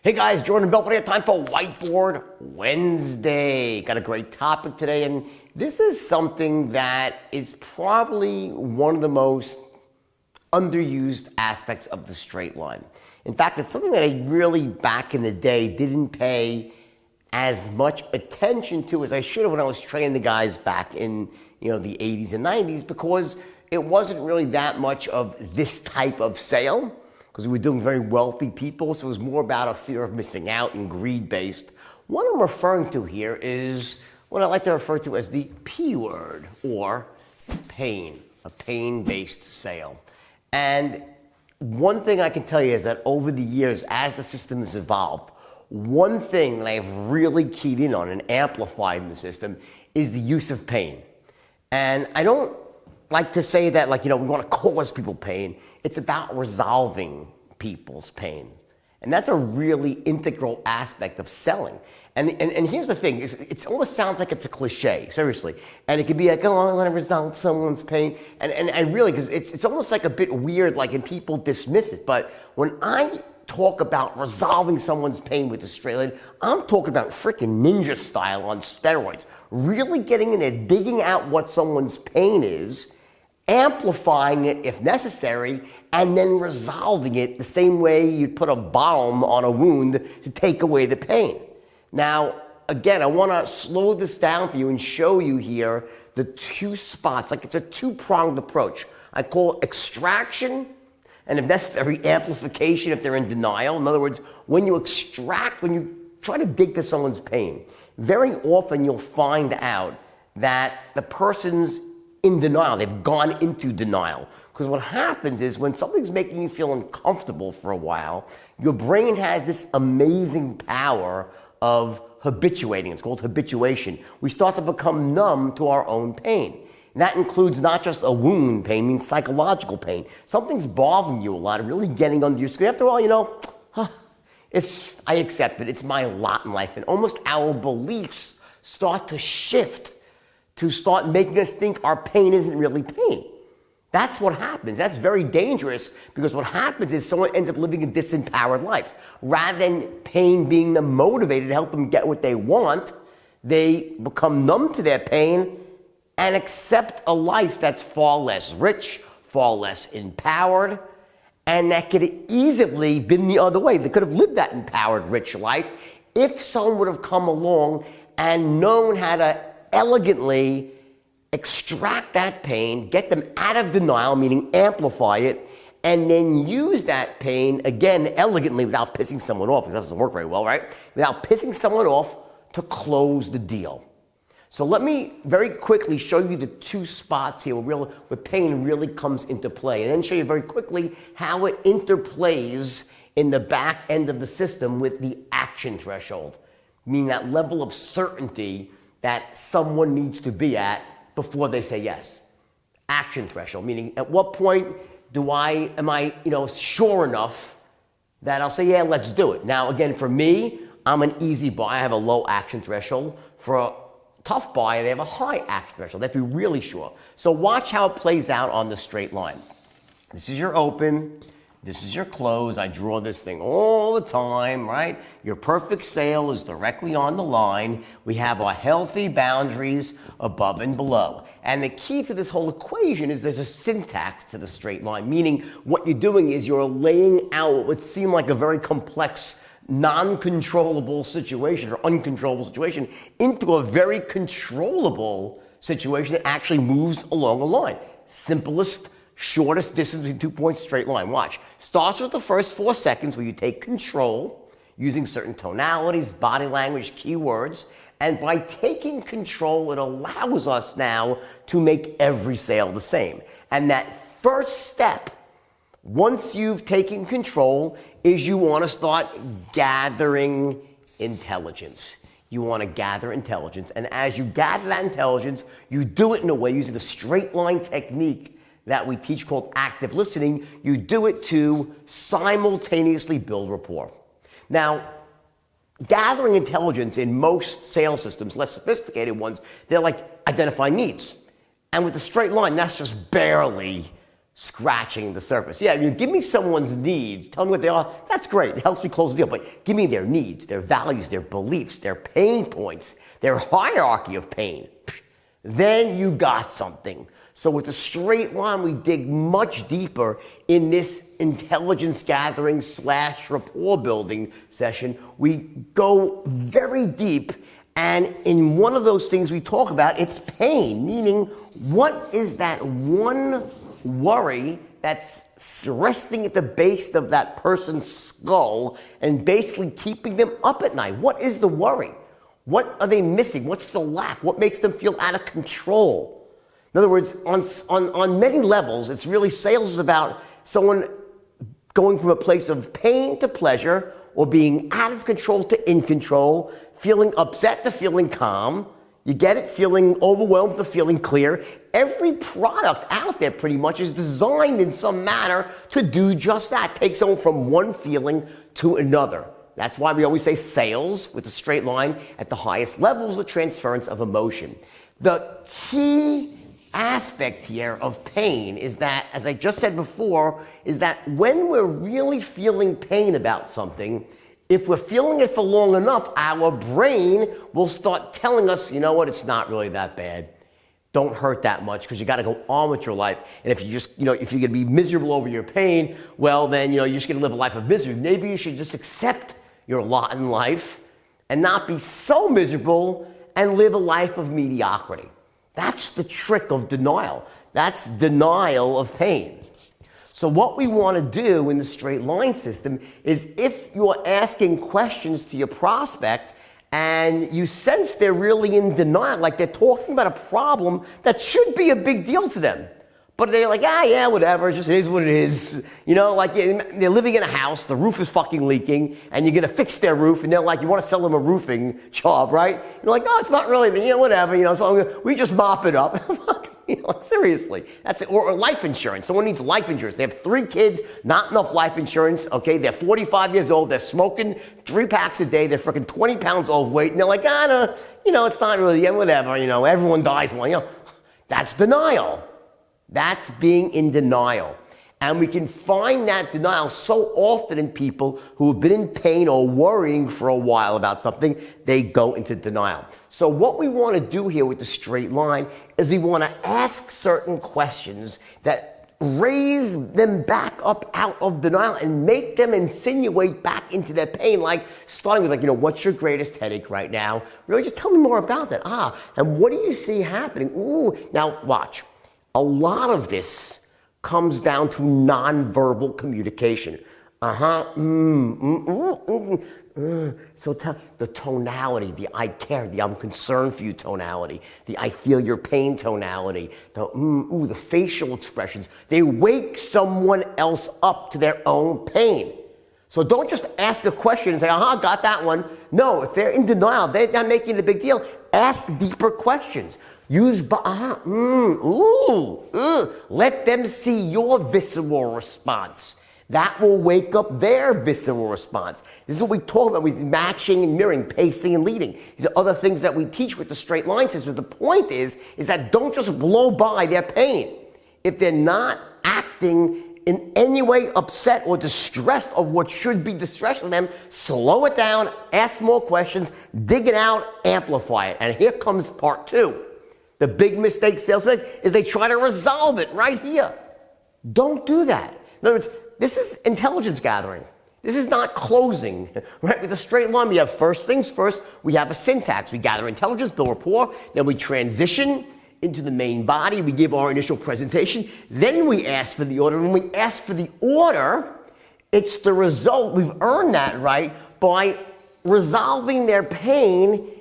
Hey guys, Jordan Belfort here. Time for Whiteboard Wednesday. Got a great topic today, and this is something that is probably one of the most underused aspects of the straight line. In fact, it's something that I really, back in the day, didn't pay as much attention to as I should have when I was training the guys back in the 80s and 90s, because it wasn't really that much of this type of sale, because we were dealing with very wealthy people, so it was more about a fear of missing out and greed-based. What I'm referring to here is what I like to refer to as the P word, or pain, a pain-based sale. And one thing I can tell you is that over the years, as the system has evolved, one thing that I've really keyed in on and amplified in the system is the use of pain. And I don't like to say that, we want to cause people pain. It's about resolving people's pain. And that's a really integral aspect of selling. And here's the thing, it almost sounds like it's a cliche, seriously. And it could be like, oh, I want to resolve someone's pain. And I really, because it's almost like a bit weird, and people dismiss it. But when I talk about resolving someone's pain with the straight line, I'm talking about freaking ninja style on steroids. Really getting in there, digging out what someone's pain is, amplifying it if necessary, and then resolving it the same way you'd put a balm on a wound to take away the pain. Now, again, I want to slow this down for you and show you here the two spots. It's a two-pronged approach. I call it extraction and, if necessary, amplification if they're in denial. In other words, when you try to dig to someone's pain, very often you'll find out that the person's in denial. They've gone into denial. Because what happens is when something's making you feel uncomfortable for a while, your brain has this amazing power of habituating. It's called habituation. We start to become numb to our own pain. And that includes not just a wound pain, means psychological pain. Something's bothering you a lot, really getting under your skin. After all, I accept it. It's my lot in life. And almost our beliefs start to shift to start making us think our pain isn't really pain. That's what happens. That's very dangerous, because what happens is someone ends up living a disempowered life. Rather than pain being the motivator to help them get what they want, they become numb to their pain and accept a life that's far less rich, far less empowered, and that could have easily been the other way. They could have lived that empowered, rich life if someone would have come along and known how to elegantly extract that pain, get them out of denial, meaning amplify it, and then use that pain, again, elegantly, without pissing someone off, because that doesn't work very well, right? Without pissing someone off, to close the deal. So let me very quickly show you the two spots here where pain really comes into play, and then show you very quickly how it interplays in the back end of the system with the action threshold, meaning that level of certainty that someone needs to be at before they say yes. Action threshold, meaning at what point am I sure enough that I'll say, yeah, let's do it. Now, again, for me, I'm an easy buy. I have a low action threshold. For a tough buy, they have a high action threshold. They have to be really sure. So watch how it plays out on the straight line. This is your open. This is your close. I draw this thing all the time, right? Your perfect sale is directly on the line. We have our healthy boundaries above and below. And the key to this whole equation is there's a syntax to the straight line, meaning what you're doing is you're laying out what would seem like a very complex, non-controllable situation or uncontrollable situation into a very controllable situation that actually moves along a line. Simplest, shortest distance between 2 points, straight line. Watch. Starts with the first 4 seconds where you take control using certain tonalities, body language, keywords. And by taking control, it allows us now to make every sale the same. And that first step, once you've taken control, is you want to start gathering intelligence. You want to gather intelligence. And as you gather that intelligence, you do it in a way using a straight line technique that we teach called active listening. You do it to simultaneously build rapport. Now, gathering intelligence in most sales systems, less sophisticated ones, they're like identify needs. And with the straight line, that's just barely scratching the surface. Yeah, you give me someone's needs, tell me what they are, that's great, it helps me close the deal, but give me their needs, their values, their beliefs, their pain points, their hierarchy of pain. Then you got something. So with the straight line, we dig much deeper in this intelligence gathering / rapport building session. We go very deep, and in one of those things we talk about, it's pain, meaning what is that one worry that's resting at the base of that person's skull and basically keeping them up at night? What is the worry? What are they missing? What's the lack? What makes them feel out of control? In other words, on many levels, it's really sales is about someone going from a place of pain to pleasure, or being out of control to in control, feeling upset to feeling calm. You get it? Feeling overwhelmed to feeling clear. Every product out there pretty much is designed in some manner to do just that. Take someone from one feeling to another. That's why we always say sales with a straight line at the highest levels, the transference of emotion. The key aspect here of pain is that, as I just said before, is that when we're really feeling pain about something, if we're feeling it for long enough, our brain will start telling us, you know what, it's not really that bad. Don't hurt that much, because you got to go on with your life. And if you just, if you're going to be miserable over your pain, well, then, you're just going to live a life of misery. Maybe you should just accept your lot in life and not be so miserable and live a life of mediocrity. That's the trick of denial. That's denial of pain. So what we want to do in the straight line system is, if you're asking questions to your prospect and you sense they're really in denial, like they're talking about a problem that should be a big deal to them, but they're like, yeah, whatever, it just is what it is. Like they're living in a house, the roof is fucking leaking, and you're going to fix their roof, and they're like, you want to sell them a roofing job, right? You're like, no, it's not really, whatever, so we just mop it up. Seriously. That's it. Or life insurance. Someone needs life insurance. They have 3 kids, not enough life insurance, okay? They're 45 years old, they're smoking 3 packs a day, they're freaking 20 pounds overweight, and they're like, no, it's not really, whatever, everyone dies one, That's denial. That's being in denial. And we can find that denial so often in people who have been in pain or worrying for a while about something. They go into denial. So what we want to do here with the straight line is we want to ask certain questions that raise them back up out of denial and make them insinuate back into their pain, like starting with what's your greatest headache right now? Really, just tell me more about that. And what do you see happening? Ooh, now watch. A lot of this comes down to nonverbal communication. So the tonality, the I care, the I'm concerned for you tonality, the I feel your pain tonality, the facial expressions. They wake someone else up to their own pain. So don't just ask a question and say, got that one. No, if they're in denial, they're not making it a big deal. Ask deeper questions. Use, let them see your visceral response. That will wake up their visceral response. This is what we talk about with matching and mirroring, pacing and leading. These are other things that we teach with the straight line system. The point is that don't just blow by their pain. If they're not acting in any way upset or distressed of what should be distressing them, slow it down, ask more questions, dig it out, amplify it. And here comes part 2. The big mistake sales make is they try to resolve it right here. Don't do that. In other words, this is intelligence gathering. This is not closing, right? With a straight line, we have first things first, we have a syntax. We gather intelligence, build rapport, then we transition into the main body, we give our initial presentation, then we ask for the order. When we ask for the order, it's the result. We've earned that right by resolving their pain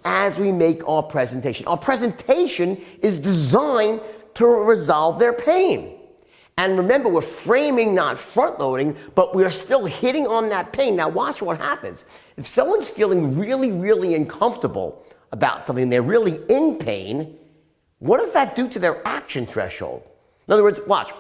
as we make our presentation. Our presentation is designed to resolve their pain. And remember, we're framing, not front-loading, but we're still hitting on that pain. Now watch what happens. If someone's feeling really, really uncomfortable about something, they're really in pain, what does that do to their action threshold? In other words, watch.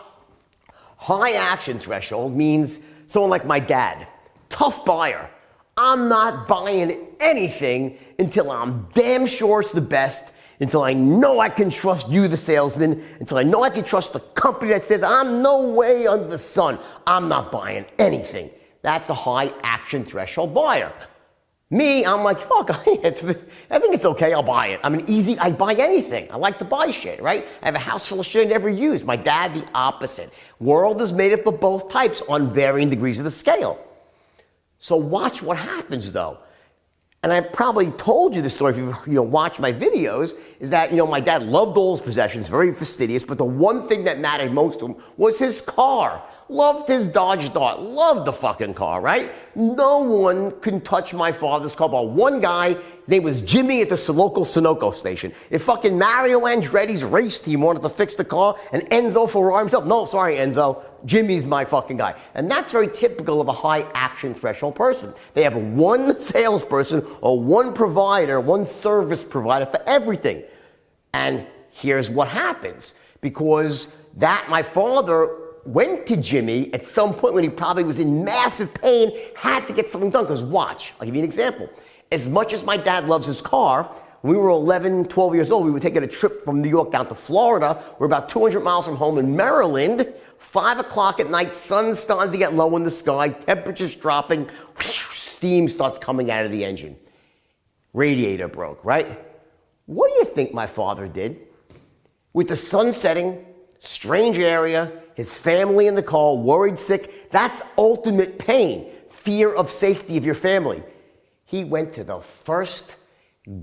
High action threshold means someone like my dad, tough buyer. I'm not buying anything until I'm damn sure it's the best, until I know I can trust you, the salesman, until I know I can trust the company that says, I'm no way under the sun, I'm not buying anything. That's a high action threshold buyer. Me, I'm like, fuck, I think it's okay, I'll buy it. I buy anything. I like to buy shit, right? I have a house full of shit I never use. My dad, the opposite. World is made up of both types on varying degrees of the scale. So watch what happens though. And I probably told you this story if you watch my videos, is that, my dad loved all his possessions, very fastidious, but the one thing that mattered most to him was his car. Loved his Dodge Dart, loved the fucking car, right? No one can touch my father's car but one guy. His name was Jimmy at the local Sunoco station. If fucking Mario Andretti's race team wanted to fix the car and Enzo Ferrari himself, no, sorry Enzo, Jimmy's my fucking guy. And that's very typical of a high action threshold person. They have one salesperson or one provider, one service provider for everything. And here's what happens. Because my father went to Jimmy at some point when he probably was in massive pain, had to get something done. Because watch, I'll give you an example. As much as my dad loves his car, when we were 11, 12 years old, we were taking a trip from New York down to Florida. We're about 200 miles from home in Maryland. 5 o'clock at night, sun's starting to get low in the sky, temperature's dropping, steam starts coming out of the engine. Radiator broke, right? What do you think my father did? With the sun setting, strange area, his family in the car, worried, sick, that's ultimate pain, fear of safety of your family. He went to the first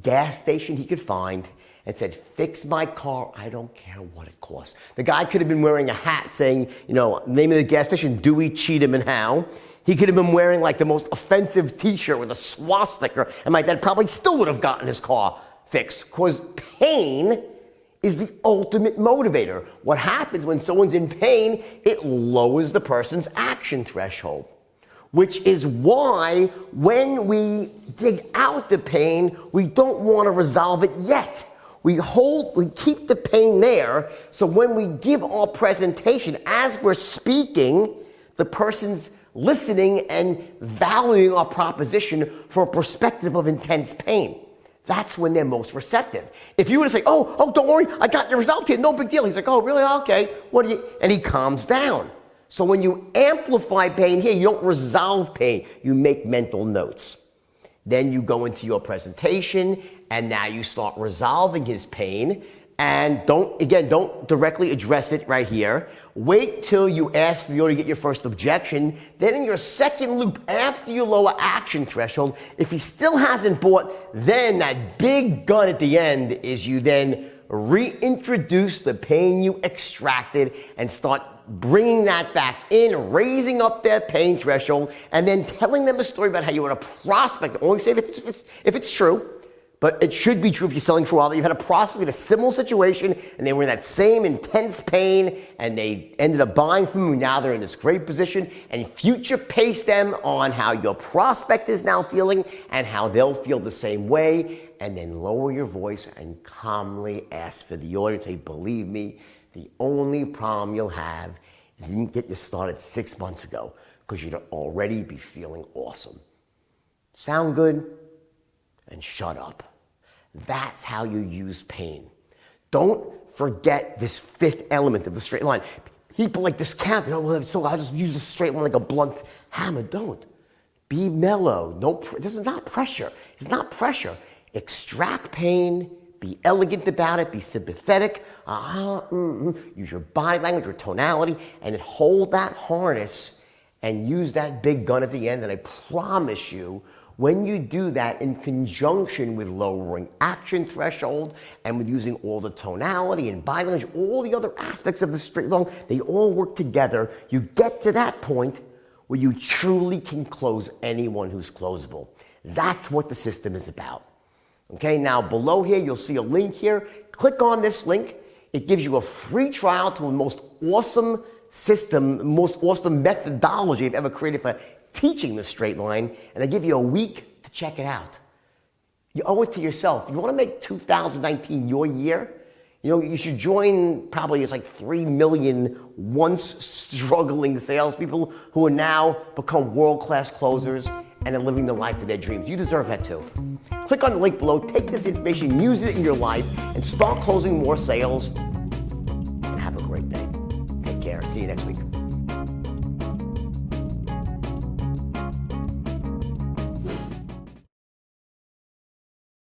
gas station he could find and said, fix my car, I don't care what it costs. The guy could have been wearing a hat saying, name of the gas station, Dewey, Cheatham, and Howe. He could have been wearing like the most offensive t-shirt with a swastika, and my dad probably still would have gotten his car fixed, because pain is the ultimate motivator. What happens when someone's in pain, it lowers the person's action threshold. Which is why when we dig out the pain, we don't want to resolve it yet. We keep the pain there, so when we give our presentation, as we're speaking, the person's listening and valuing our proposition from a perspective of intense pain. That's when they're most receptive. If you were to say, oh, don't worry, I got your result here, no big deal. He's like, oh, really? Okay. And he calms down. So when you amplify pain here, you don't resolve pain. You make mental notes. Then you go into your presentation, and now you start resolving his pain. And don't directly address it right here. Wait till you ask for you to get your first objection. Then in your second loop, after you lower action threshold, if he still hasn't bought, then that big gun at the end is you then reintroduce the pain you extracted and start bringing that back in, raising up their pain threshold, and then telling them a story about how you had a prospect. Only say if it's true. But it should be true if you're selling for a while that you've had a prospect in a similar situation and they were in that same intense pain and they ended up buying from you. Now they're in this great position, and future pace them on how your prospect is now feeling and how they'll feel the same way, and then lower your voice and calmly ask for the audience. Say, believe me, the only problem you'll have is you didn't get you started 6 months ago because you'd already be feeling awesome. Sound good? And shut up. That's how you use pain. Don't forget this fifth element of the straight line. People like discount, I'll just use a straight line like a blunt hammer. Don't. Be mellow. This is not pressure. It's not pressure. Extract pain. Be elegant about it. Be sympathetic. Use your body language, your tonality, and then hold that harness and use that big gun at the end. And I promise you, when you do that in conjunction with lowering action threshold and with using all the tonality and body language, all the other aspects of the straight line, they all work together. You get to that point where you truly can close anyone who's closable. That's what the system is about. Okay, now below here, you'll see a link here. Click on this link. It gives you a free trial to the most awesome system, most awesome methodology I've ever created for teaching the straight line, and I give you a week to check it out. You owe it to yourself. You want to make 2019 your year? You should join probably it's like 3 million once struggling salespeople who are now become world-class closers and then living the life of their dreams. You deserve that too. Click on the link below, take this information, use it in your life, and start closing more sales. And have a great day. Take care. See you next week.